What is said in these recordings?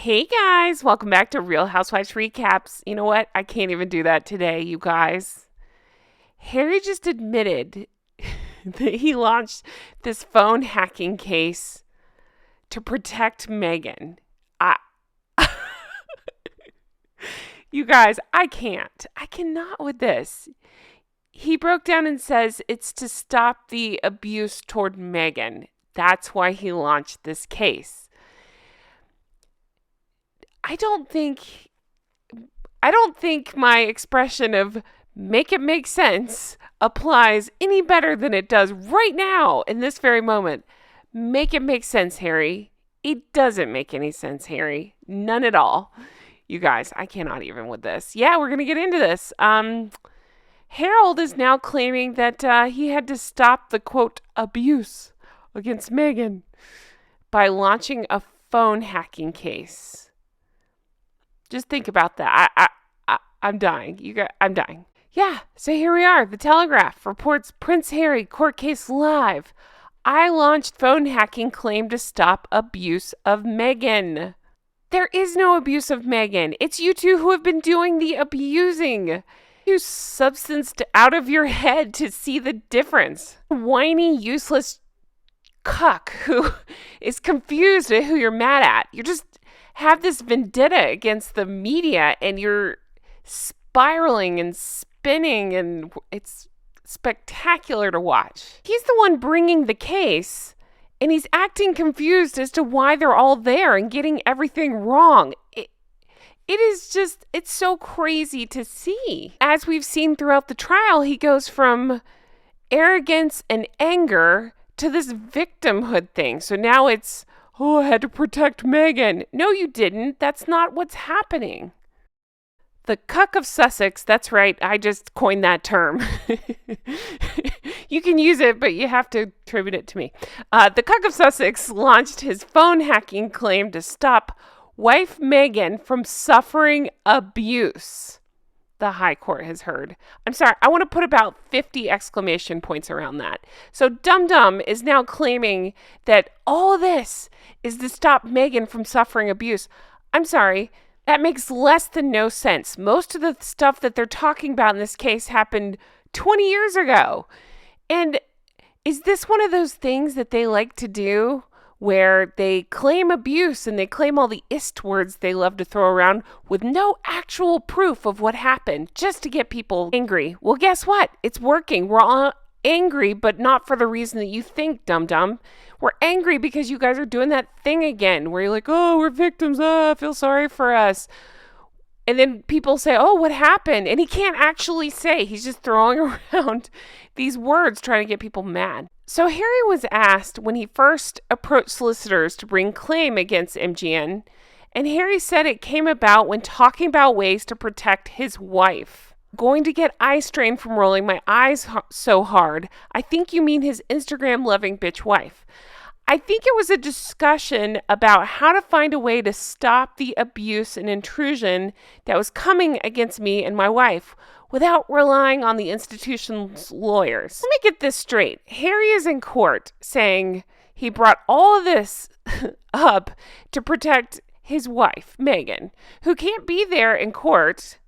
Hey guys, welcome back to Real Housewives Recaps. You know what? I can't even do that today, you guys. Harry just admitted that he launched this phone hacking case to protect Meghan. You guys, I cannot with this. He broke down and says it's to stop the abuse toward Meghan. That's why he launched this case. I don't think my expression of make it make sense applies any better than it does right now in this very moment. Make it make sense, Harry. It doesn't make any sense, Harry. None at all. You guys, I cannot even with this. Yeah, we're going to get into this. Harold is now claiming that he had to stop the, quote, abuse against Meghan by launching a phone hacking case. Just think about that. I'm dying. I'm dying. Yeah, so here we are. The Telegraph reports Prince Harry court case live. I launched phone hacking claim to stop abuse of Meghan. There is no abuse of Meghan. It's you two who have been doing the abusing. You substanced out of your head to see the difference. Whiny, useless cuck who is confused at who you're mad at. You just have this vendetta against the media and you're spiraling and spinning and it's spectacular to watch. He's the one bringing the case and he's acting confused as to why they're all there and getting everything wrong. It is just, it's so crazy to see. As we've seen throughout the trial, he goes from arrogance and anger to this victimhood thing. So now it's, oh, I had to protect Meghan. No, you didn't. That's not what's happening. The cuck of Sussex, that's right, I just coined that term. You can use it, but you have to attribute it to me. The cuck of Sussex launched his phone hacking claim to stop wife Meghan from suffering abuse. The High Court has heard. I'm sorry, I want to put about 50 exclamation points around that. So Dum Dum is now claiming that all this is to stop Meghan from suffering abuse. I'm sorry, that makes less than no sense. Most of the stuff that they're talking about in this case happened 20 years ago. And is this one of those things that they like to do where they claim abuse and they claim all the ist words they love to throw around with no actual proof of what happened just to get people angry? Well, guess what? It's working. We're all angry, but not for the reason that you think, dum-dum. We're angry because you guys are doing that thing again where you're like, oh, we're victims. Oh, feel sorry for us. And then people say, oh, what happened? And he can't actually say. He's just throwing around these words trying to get people mad. So Harry was asked when he first approached solicitors to bring claim against MGN, and Harry said it came about when talking about ways to protect his wife. Going to get eye strain from rolling my eyes so hard. I think you mean his Instagram-loving bitch wife. I think it was a discussion about how to find a way to stop the abuse and intrusion that was coming against me and my wife without relying on the institution's lawyers. Let me get this straight. Harry is in court saying he brought all of this up to protect his wife, Meghan, who can't be there in court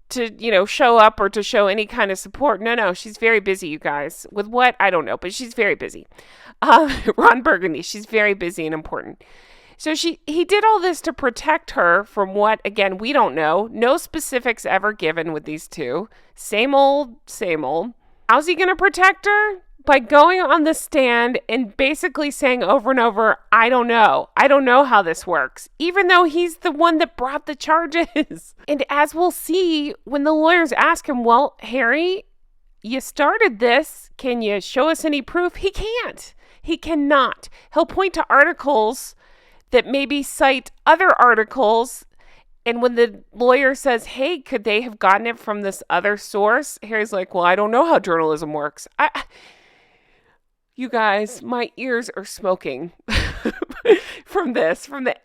to, show up or to show any kind of support. No, she's very busy, you guys. With what? I don't know, but she's very busy. Ron Burgundy, she's very busy and important. So he did all this to protect her from what, again, we don't know. No specifics ever given with these two. Same old, same old. How's he going to protect her? By going on the stand and basically saying over and over, I don't know. I don't know how this works. Even though he's the one that brought the charges. And as we'll see, when the lawyers ask him, well, Harry, you started this. Can you show us any proof? He can't. He cannot. He'll point to articles that maybe cite other articles. And when the lawyer says, hey, could they have gotten it from this other source? Harry's like, well, I don't know how journalism works. You guys, my ears are smoking from the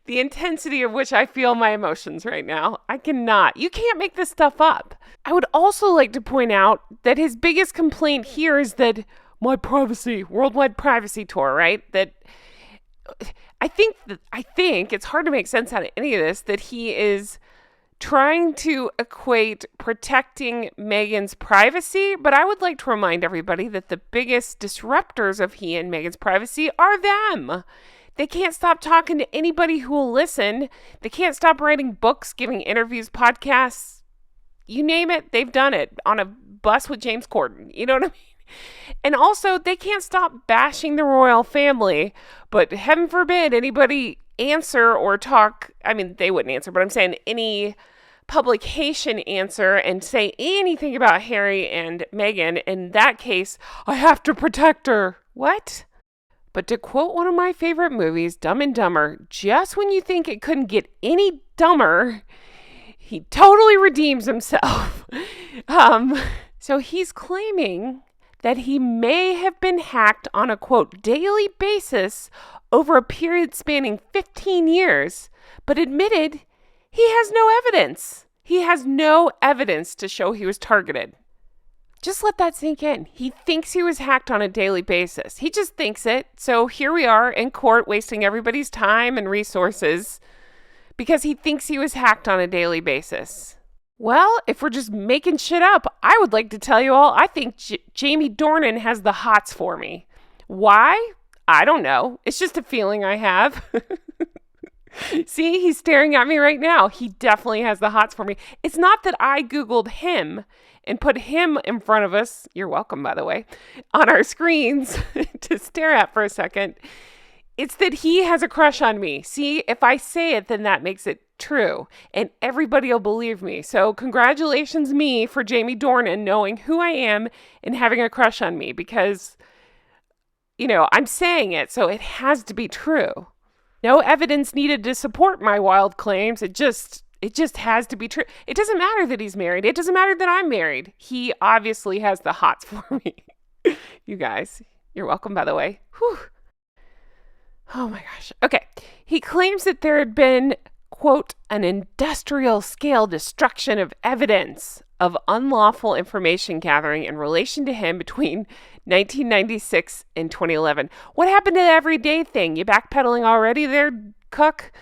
intensity of which I feel my emotions right now. I cannot. You can't make this stuff up. I would also like to point out that his biggest complaint here is that my privacy, worldwide privacy tour, right? That I think it's hard to make sense out of any of this that he is trying to equate protecting Meghan's privacy, but I would like to remind everybody that the biggest disruptors of he and Meghan's privacy are them. They can't stop talking to anybody who will listen. They can't stop writing books, giving interviews, podcasts. You name it, they've done it on a bus with James Corden. You know what I mean? And also, they can't stop bashing the royal family, but heaven forbid anybody answer or talk. I mean, they wouldn't answer, but I'm saying any publication answer and say anything about Harry and Meghan. In that case, I have to protect her. What? But to quote one of my favorite movies, Dumb and Dumber, just when you think it couldn't get any dumber, he totally redeems himself. So he's claiming that he may have been hacked on a, quote, daily basis over a period spanning 15 years, but admitted he has no evidence. He has no evidence to show he was targeted. Just let that sink in. He thinks he was hacked on a daily basis. He just thinks it. So here we are in court wasting everybody's time and resources because he thinks he was hacked on a daily basis. Well, if we're just making shit up, I would like to tell you all, I think Jamie Dornan has the hots for me. Why? I don't know. It's just a feeling I have. See, he's staring at me right now. He definitely has the hots for me. It's not that I Googled him and put him in front of us. You're welcome, by the way, on our screens to stare at for a second. It's that he has a crush on me. See, if I say it, then that makes it true. And everybody will believe me. So congratulations me for Jamie Dornan knowing who I am and having a crush on me because, I'm saying it, so it has to be true. No evidence needed to support my wild claims. It just has to be true. It doesn't matter that he's married. It doesn't matter that I'm married. He obviously has the hots for me. You guys, you're welcome, by the way. Whew. Oh my gosh. Okay. He claims that there had been, quote, an industrial scale destruction of evidence of unlawful information gathering in relation to him between 1996 and 2011. What happened to the everyday thing? You backpedaling already there, Cook?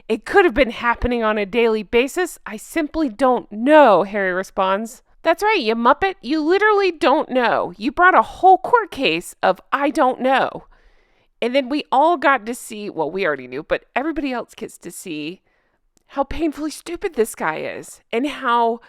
It could have been happening on a daily basis. I simply don't know, Harry responds. That's right, you muppet. You literally don't know. You brought a whole court case of I don't know. And then we all got to see, well, we already knew, but everybody else gets to see how painfully stupid this guy is and how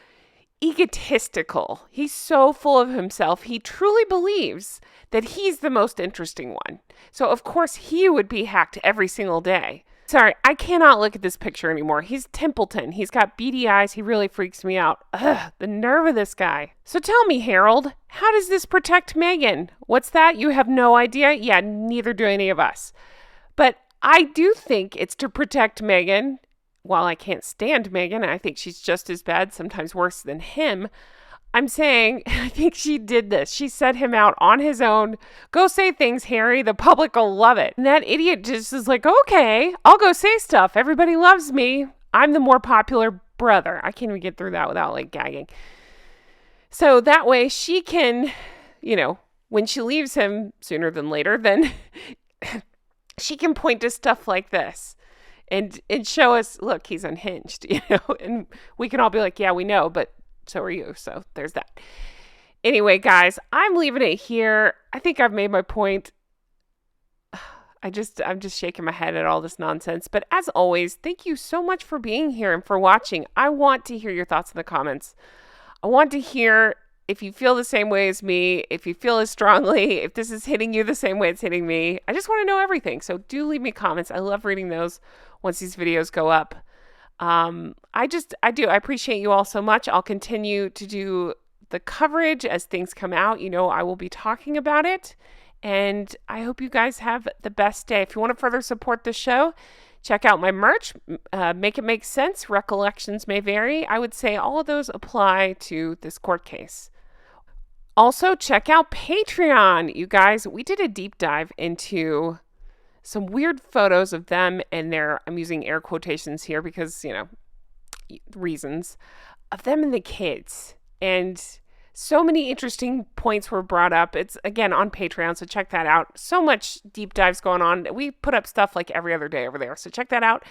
egotistical. He's so full of himself. He truly believes that he's the most interesting one. So, of course, he would be hacked every single day. Sorry, I cannot look at this picture anymore. He's Templeton. He's got beady eyes. He really freaks me out. Ugh, the nerve of this guy. So tell me, Harold, how does this protect Meghan? What's that? You have no idea? Yeah, neither do any of us. But I do think it's to protect Meghan. While I can't stand Meghan, I think she's just as bad, sometimes worse than him. I'm saying, I think she did this. She set him out on his own. Go say things, Harry. The public will love it. And that idiot just is like, okay, I'll go say stuff. Everybody loves me. I'm the more popular brother. I can't even get through that without gagging. So that way she can, when she leaves him sooner than later, then she can point to stuff like this. And show us, look, he's unhinged, and we can all be like, yeah, we know, but so are you. So there's that. Anyway, guys, I'm leaving it here. I think I've made my point. I'm just shaking my head at all this nonsense. But as always, thank you so much for being here and for watching. I want to hear your thoughts in the comments. I want to hear if you feel the same way as me, if you feel as strongly, if this is hitting you the same way it's hitting me. I just want to know everything. So do leave me comments. I love reading those once these videos go up. I appreciate you all so much. I'll continue to do the coverage as things come out. I will be talking about it. And I hope you guys have the best day. If you want to further support the show, check out my merch. Make it make sense. Recollections may vary. I would say all of those apply to this court case. Also, check out Patreon. You guys, we did a deep dive into some weird photos of them and I'm using air quotations here because, reasons, of them and the kids. And So many interesting points were brought up. It's, again, on Patreon, so check that out. So much deep dives going on. We put up stuff like every other day over there, so check that out.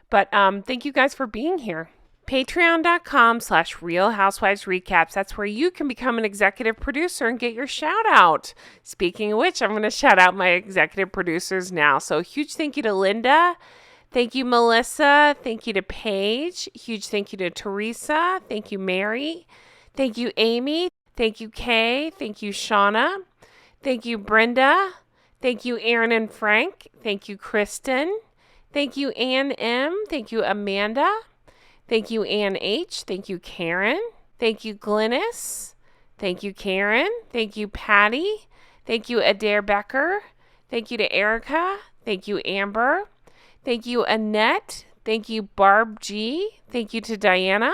But thank you guys for being here. Patreon.com/Real Housewives Recaps. That's where you can become an executive producer and get your shout out. Speaking of which, I'm going to shout out my executive producers now. So huge thank you to Linda. Thank you, Melissa. Thank you to Paige. Huge thank you to Teresa. Thank you, Mary. Thank you, Amy. Thank you, Kay. Thank you, Shauna. Thank you, Brenda. Thank you, Aaron and Frank. Thank you, Kristen. Thank you, Ann M. Thank you, Amanda. Thank you, Ann H. Thank you, Karen. Thank you, Glynis. Thank you, Karen. Thank you, Patty. Thank you, Adair Becker. Thank you to Erica. Thank you, Amber. Thank you, Annette. Thank you, Barb G. Thank you to Diana.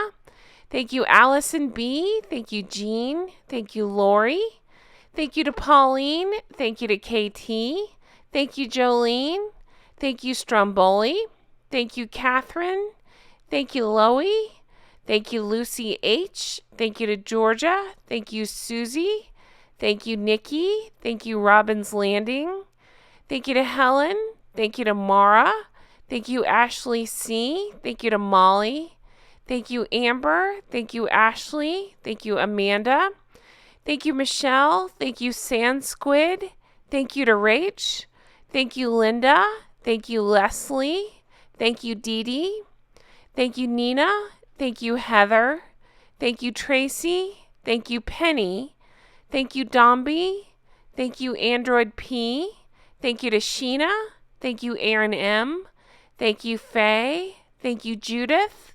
Thank you, Allison B. Thank you, Jean. Thank you, Lori. Thank you to Pauline. Thank you to KT. Thank you, Jolene. Thank you, Stromboli. Thank you, Catherine. Thank you, Loie. Thank you, Lucy H. Thank you to Georgia. Thank you, Susie. Thank you, Nikki. Thank you, Robbins Landing. Thank you to Helen. Thank you to Mara. Thank you, Ashley C. Thank you to Molly. Thank you, Amber. Thank you, Ashley. Thank you, Amanda. Thank you, Michelle. Thank you, Sand Squid. Thank you to Rach. Thank you, Linda. Thank you, Leslie. Thank you, Dee Dee. Thank you, Nina. Thank you, Heather. Thank you, Tracy. Thank you, Penny. Thank you, Domby. Thank you, Android P. Thank you to Sheena. Thank you, Aaron M. Thank you, Faye. Thank you, Judith.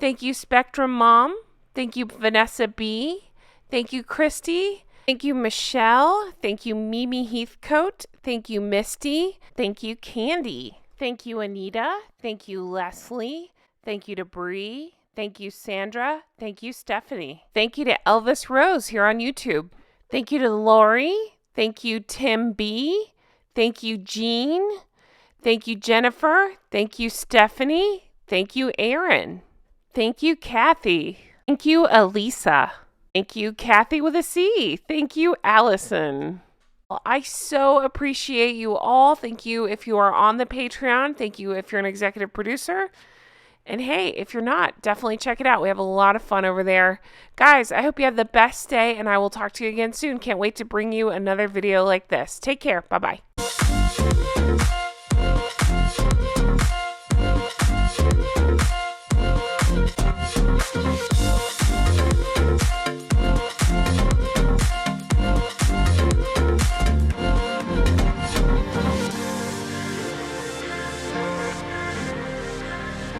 Thank you, Spectrum Mom. Thank you, Vanessa B. Thank you, Christy. Thank you, Michelle. Thank you, Mimi Heathcote. Thank you, Misty. Thank you, Candy. Thank you, Anita. Thank you, Leslie. Thank you to Bree. Thank you, Sandra. Thank you, Stephanie. Thank you to Elvis Rose here on YouTube. Thank you to Lori. Thank you, Tim B. Thank you, Jean. Thank you, Jennifer. Thank you, Stephanie. Thank you, Aaron. Thank you, Kathy. Thank you, Elisa. Thank you, Kathy with a C. Thank you, Allison. Well, I so appreciate you all. Thank you if you are on the Patreon. Thank you if you're an executive producer. And hey, if you're not, definitely check it out. We have a lot of fun over there. Guys, I hope you have the best day, and I will talk to you again soon. Can't wait to bring you another video like this. Take care. Bye-bye.